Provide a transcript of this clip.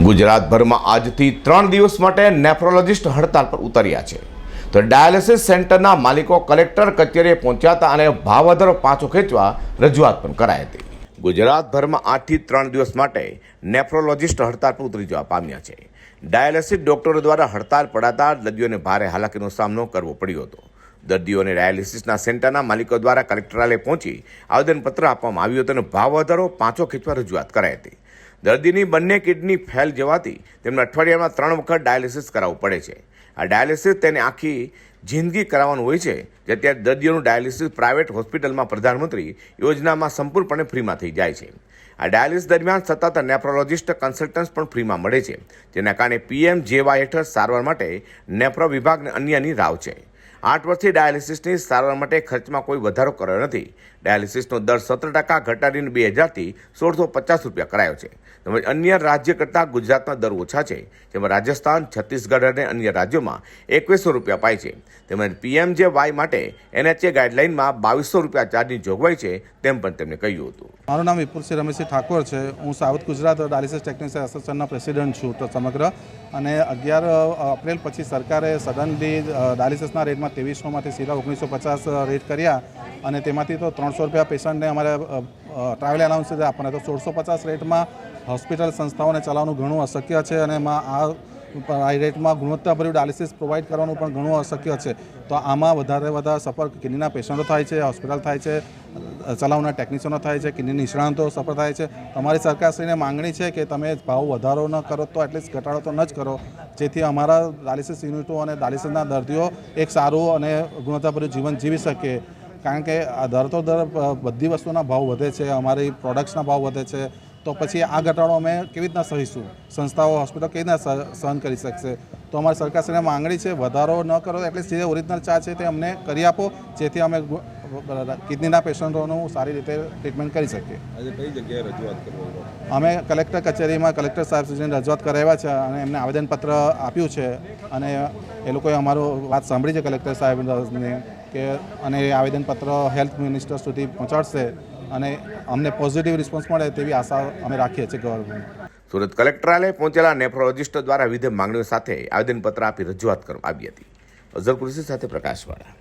ગુજરાતભરમાં આજથી 3 દિવસ માટે નેફ્રોલોજીસ્ટ હડતાલ પર ઉતર્યા છે. તો ડાયાલિસિસ સેન્ટરના માલિકો કલેક્ટર કચેરીએ પહોંચ્યા હતા અને ભાવ વધારો પાછો ખેંચવા રજૂઆત પણ કરાઈ હતી. ગુજરાતભરમાં 8 થી 3 દિવસ માટે નેફ્રોલોજીસ્ટ હડતાલ પર ઉતરી જવા પામ્યા છે. ડાયાલિસિસ ડોક્ટરો દ્વારા હડતાલ પડાતા દર્દીઓને ભારે હાલાકીનો સામનો કરવો પડ્યો હતો. દર્દીઓને ડાયાલિસિસના સેન્ટરના માલિકો દ્વારા કલેક્ટરાલય પહોંચી આવેદનપત્ર આપવામાં આવ્યું હતું અને ભાવ વધારો પાછો ખેંચવા રજૂઆત કરાઈ હતી. દર્દીની બંને કિડની ફેલ જવાથી તેમને અઠવાડિયામાં 3 વખત ડાયાલિસિસ કરાવવું પડે છે. આ ડાયાલિસિસ તેને આખી જિંદગી કરાવવાનું હોય છે. જ્યારે દર્દીઓનું ડાયાલિસિસ પ્રાઇવેટ હોસ્પિટલમાં પ્રધાનમંત્રી યોજનામાં સંપૂર્ણપણે ફ્રીમાં થઈ જાય છે. આ ડાયાલિસિસ દરમિયાન સતત નેફ્રોલોજીસ્ટ કન્સલ્ટન્ટ્સ પણ ફ્રીમાં મળે છે, જેના કારણે PMJY હેઠળ સારવાર માટે નેફ્રો વિભાગને અન્યની રાવ છે. 8 વર્ષથી ડાયાલિસિસની સારવાર માટે ખર્ચમાં કોઈ વધારો કર્યો નથી. ડાયાલિસિસનો દર 17% ઘટાડીને 2000થી 1650 રૂપિયા કરાયો છે. તેમજ અન્ય રાજ્ય કરતાં ગુજરાતના દર ઓછા છે, જેમાં રાજસ્થાન, છત્તીસગઢ અને અન્ય રાજ્યોમાં 2100 રૂપિયા પાય છે. તેમજ PMJY માટે NHA ગાઈડલાઇનમાં 2200 રૂપિયા ચાર્જની જોગવાઈ છે, તેમ પણ તેમણે કહ્યું હતું. મારું નામ વિપુલસિંહ રમેશસિંહ ઠાકોર છે. હું સાઉથ ગુજરાત ડાયાલિસિસ ટેકનિશિયન એસોસિએશનના પ્રેસિડેન્ટ છું તો સમગ્ર. અને 11 એપ્રિલ પછી સરકારે સડનલી ડાયાલિસિસના રેટમાં 2300માંથી સીધા 1950 રેટ કર્યા અને તેમાંથી તો 300 રૂપિયા પેશન્ટને અમારે ટ્રાવેલ એલાઉન્સ આપવાના, તો 1650 રેટમાં હોસ્પિટલ સંસ્થાઓને ચલાવવાનું ઘણું અશક્ય છે અને એમાં આ રેટમાં ગુણવત્તાભર્યું ડાયાલિસિસ પ્રોવાઈડ કરવાનું પણ ઘણું અશક્ય છે. તો આમાં વધારે સફર કિડનીના પેશન્ટો થાય છે, હોસ્પિટલ થાય છે, ચલાવનાર ટેકનિશિયનો થાય છે, કિડની નિષ્ણાતો સફર થાય છે. તમારી સરકારશ્રીને માંગણી છે કે તમે ભાવ વધારો ન કરો તો એટલીસ્ટ ઘટાડો તો ન જ કરો, જેથી અમારા ડાયાલિસિસ યુનિટો અને ડાયાલિસિસના દર્દીઓ એક સારું અને ગુણવત્તાભર્યું જીવન જીવી શકે. કારણ કે દર તો દર બધી વસ્તુના ભાવ વધે છે, અમારી પ્રોડક્ટ્સના ભાવ વધે છે, તો પછી આ ઘટાડો અમે કેવી રીતના સહીશું? સંસ્થાઓ, હોસ્પિટલ કેવી રીતના સહન કરી શકશે? તો અમારી સરકારશ્રીને માંગણી છે વધારો ન કરો, એટલે જે ઓરિજિનલ ચાર્જ છે તે અમને કરી આપો, જેથી અમે કિડનીના પેશન્ટોનું સારી રીતે ટ્રીટમેન્ટ કરી શકીએ. આજે કઈ જગ્યાએ રજૂઆત કરવી? અમે કલેક્ટર કચેરીમાં કલેક્ટર સાહેબને રજૂઆત કરાવ્યા છે અને એમને આવેદનપત્ર આપ્યું છે અને એ લોકોએ અમારું વાત સાંભળી છે કલેક્ટર સાહેબને કે અને એ આવેદનપત્ર હેલ્થ મિનિસ્ટર સુધી પહોંચાડશે અને અમને પોઝિટિવ રિસ્પોન્સ મળે તેવી આશા અમે રાખીએ છીએ ગવર્મેન્ટ. સુરત કલેક્ટરાલય પહોંચેલા નેફ્રોલોજીસ્ટો દ્વારા વિવિધ માંગણીઓ સાથે આવેદનપત્ર આપી રજૂઆત કરવામાં આવી હતી. અઝર કુરેશી સાથે પ્રકાશવાળા.